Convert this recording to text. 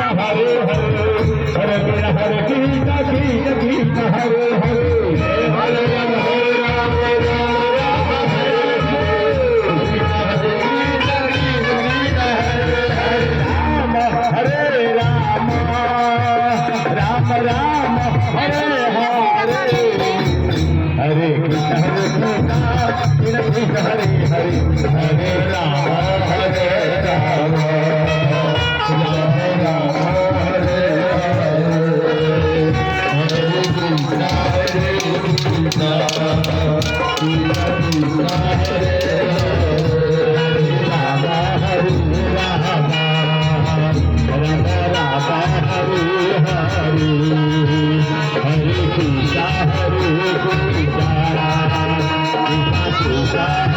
Hare Hare Hare Hare Krishna Krishna Krishna Hare Hare Hare Ram Ram Ram Hare Hare Ram Ram Ram Hare Hare Hare Krishna Krishna Hare Hare Hare Ram Hare Ram Ram Ram Hare Hare Hare Krishna Krishna Krishna Hare Hare Ram Hare Ram Ram Ram Hare Hare Hare Krishna Krishna